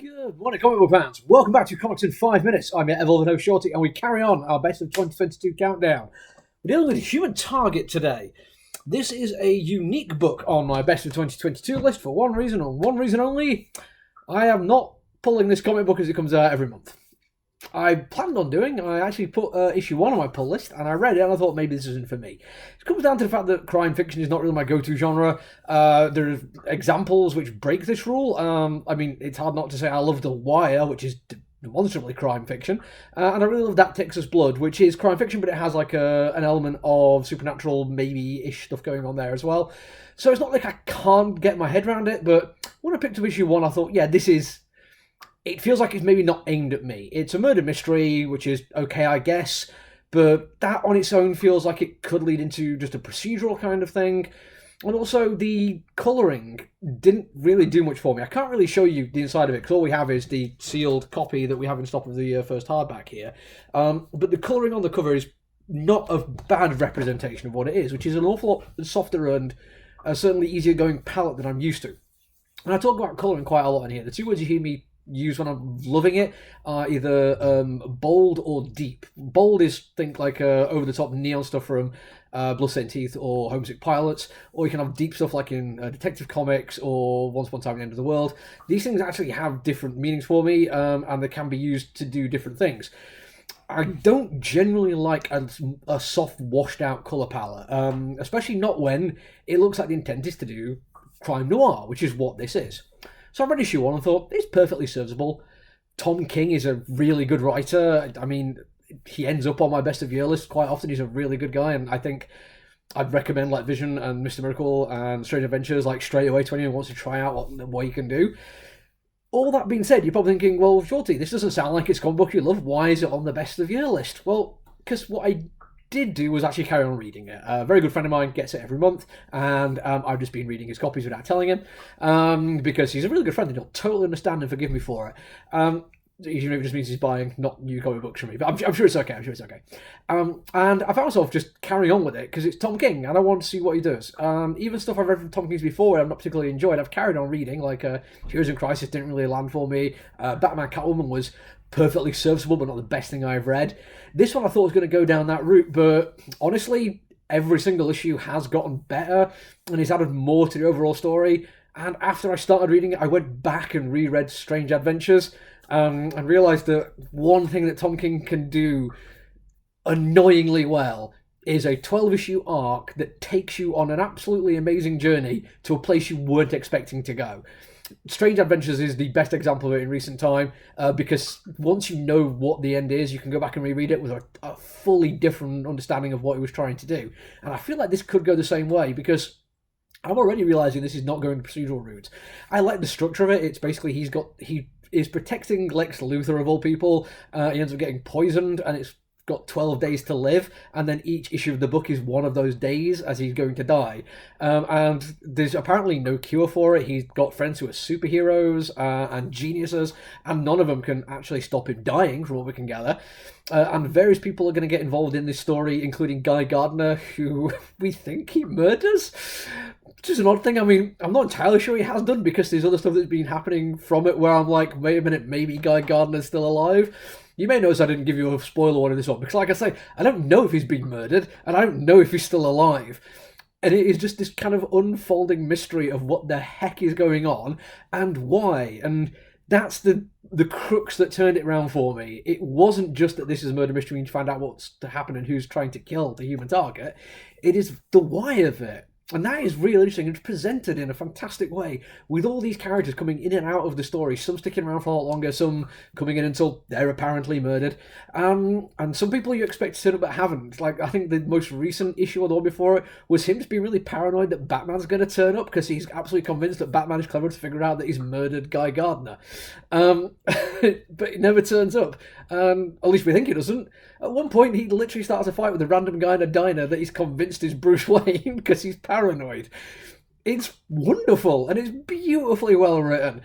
Good morning, comic book fans. Welcome back to Comics in 5 Minutes. I'm your Evolved Shorty, and we carry on our best of 2022 countdown. We're dealing with Human Target today. This is a unique book on my best of 2022 list for one reason, and one reason only. I am not pulling this comic book as it comes out every month. I planned on doing. I actually put issue 1 on my pull list, and I read it, and I thought maybe this isn't for me. It comes down to the fact that crime fiction is not really my go-to genre. There are examples which break this rule. I mean, it's hard not to say I love The Wire, which is demonstrably crime fiction, and I really love That Texas Blood, which is crime fiction, but it has like an element of supernatural, maybe-ish stuff going on there as well. So it's not like I can't get my head around it, but when I picked up issue 1, I thought, yeah, this is... It feels like it's maybe not aimed at me. It's a murder mystery, which is okay, I guess, but that on its own feels like it could lead into just a procedural kind of thing. And also, the colouring didn't really do much for me. I can't really show you the inside of it, because all we have is the sealed copy that we have in stock of the first hardback here. But the colouring on the cover is not a bad representation of what it is, which is an awful lot softer and certainly easier going palette than I'm used to. And I talk about colouring quite a lot in here. The two words you hear me use when I'm loving it are either bold or deep. Bold is, think like over-the-top neon stuff from Bloodstained Teeth or Homesick Pilots, or you can have deep stuff like in Detective Comics or Once Upon a Time at the End of the World. These things actually have different meanings for me, and they can be used to do different things. I don't generally like a soft, washed-out colour palette, especially not when it looks like the intent is to do crime noir, which is what this is. So I read issue 1 and thought, it's perfectly serviceable. Tom King is a really good writer. I mean, he ends up on my best of year list quite often. He's a really good guy, and I think I'd recommend like Vision and Mr. Miracle and Strange Adventures like straight away to anyone who wants to try out what he can do. All that being said, you're probably thinking, well, Shorty, this doesn't sound like it's a comic book you love. Why is it on the best of year list? Well, because what I did do was actually carry on reading it. A very good friend of mine gets it every month, and I've just been reading his copies without telling him, because he's a really good friend and he'll totally understand and forgive me for it. Even if it just means he's buying not new comic books from me, but I'm sure it's okay. And I found myself just carrying on with it because it's Tom King and I want to see what he does. Even stuff I've read from Tom King's before I've not particularly enjoyed, I've carried on reading, like Heroes in Crisis didn't really land for me. Batman Catwoman was perfectly serviceable, but not the best thing I've read. This one I thought was going to go down that route, but honestly, every single issue has gotten better, and it's added more to the overall story. And after I started reading it, I went back and reread Strange Adventures, and realised that one thing that Tom King can do annoyingly well is a 12-issue arc that takes you on an absolutely amazing journey to a place you weren't expecting to go. Strange Adventures is the best example of it in recent time, because once you know what the end is, you can go back and reread it with a fully different understanding of what he was trying to do. And I feel like this could go the same way, because I'm already realising this is not going the procedural route. I like the structure of it. It's basically he is protecting Lex Luthor of all people. He ends up getting poisoned, and it's got 12 days to live, and then each issue of the book is one of those days as he's going to die. And there's apparently no cure for it. He's got friends who are superheroes and geniuses, and none of them can actually stop him dying, from what we can gather. And various people are going to get involved in this story, including Guy Gardner, who we think he murders. Which is an odd thing. I mean, I'm not entirely sure he has done, because there's other stuff that's been happening from it where I'm like, wait a minute, maybe Guy Gardner's still alive. You may notice I didn't give you a spoiler one in this one, because like I say, I don't know if he's been murdered, and I don't know if he's still alive. And it is just this kind of unfolding mystery of what the heck is going on, and why. And that's the crux that turned it around for me. It wasn't just that this is a murder mystery and you find out what's to happen and who's trying to kill the human target. It is the why of it. And that is really interesting. It's presented in a fantastic way, with all these characters coming in and out of the story, some sticking around for a lot longer, some coming in until they're apparently murdered, and some people you expect to turn up but haven't. Like, I think the most recent issue or the one before it was him just being really paranoid that Batman's going to turn up, because he's absolutely convinced that Batman is clever to figure out that he's murdered Guy Gardner. But it never turns up. At least we think he doesn't. At one point, he literally starts a fight with a random guy in a diner that he's convinced is Bruce Wayne because he's paranoid. It's wonderful, and it's beautifully well written.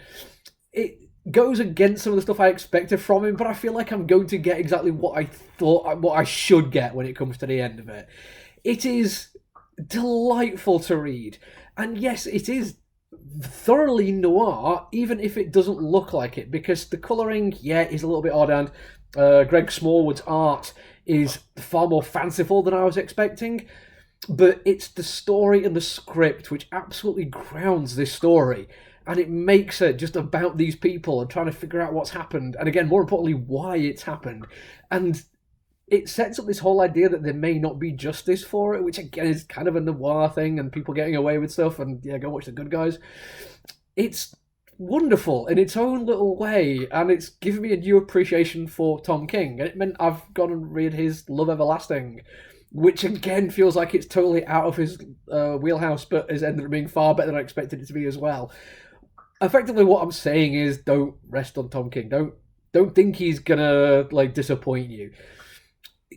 It goes against some of the stuff I expected from him, but I feel like I'm going to get exactly what I thought, what I should get when it comes to the end of it. It is delightful to read. And yes, it is thoroughly noir, even if it doesn't look like it, because the colouring, yeah, is a little bit odd, and Greg Smallwood's art is far more fanciful than I was expecting. But it's the story and the script which absolutely grounds this story, and it makes it just about these people and trying to figure out what's happened, and again, more importantly, why it's happened. And it sets up this whole idea that there may not be justice for it, which again is kind of a noir thing and people getting away with stuff, and yeah, go watch The Good Guys. It's wonderful in its own little way, and it's given me a new appreciation for Tom King. And it meant I've gone and read his Love Everlasting, which again feels like it's totally out of his wheelhouse, but has ended up being far better than I expected it to be as well. Effectively, what I'm saying is, don't rest on Tom King. Don't think he's gonna like disappoint you.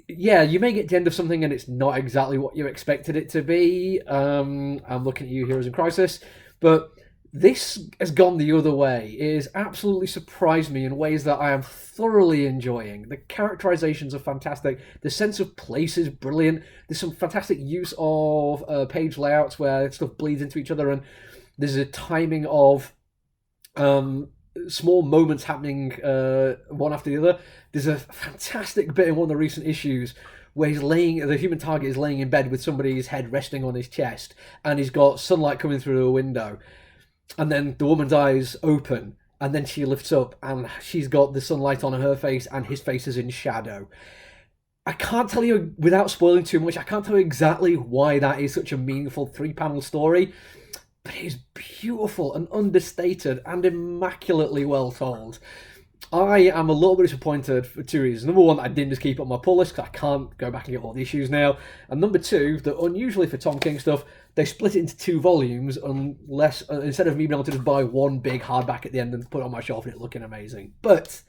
Yeah, you may get to the end of something and it's not exactly what you expected it to be. I'm looking at you, Heroes in Crisis, but this has gone the other way. It has absolutely surprised me in ways that I am thoroughly enjoying. The characterizations are fantastic. The sense of place is brilliant. There's some fantastic use of page layouts where stuff bleeds into each other, and there's a timing of small moments happening one after the other. There's a fantastic bit in one of the recent issues where the human target is laying in bed with somebody's head resting on his chest, and he's got sunlight coming through the window. And then the woman's eyes open, and then she lifts up, and she's got the sunlight on her face, and his face is in shadow. I can't tell you, without spoiling too much, I can't tell you exactly why that is such a meaningful 3-panel story, but it is beautiful and understated and immaculately well told. I am a little bit disappointed for 2 reasons. Number one, I didn't just keep it on my pull list because I can't go back and get all the issues now. And number two, that unusually for Tom King stuff, they split it into 2 volumes unless instead of me being able to just buy one big hardback at the end and put it on my shelf and it looking amazing. But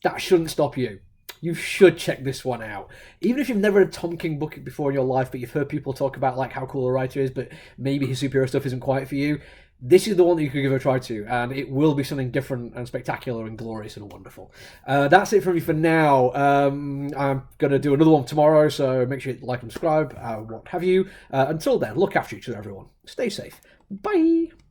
that shouldn't stop you. You should check this one out. Even if you've never read a Tom King book before in your life, but you've heard people talk about like how cool a writer is, but maybe his superhero stuff isn't quite for you, this is the one that you could give a try to, and it will be something different and spectacular and glorious and wonderful. That's it from me for now. I'm going to do another one tomorrow, so make sure you like and subscribe, what have you. Until then, look after each other, everyone. Stay safe. Bye!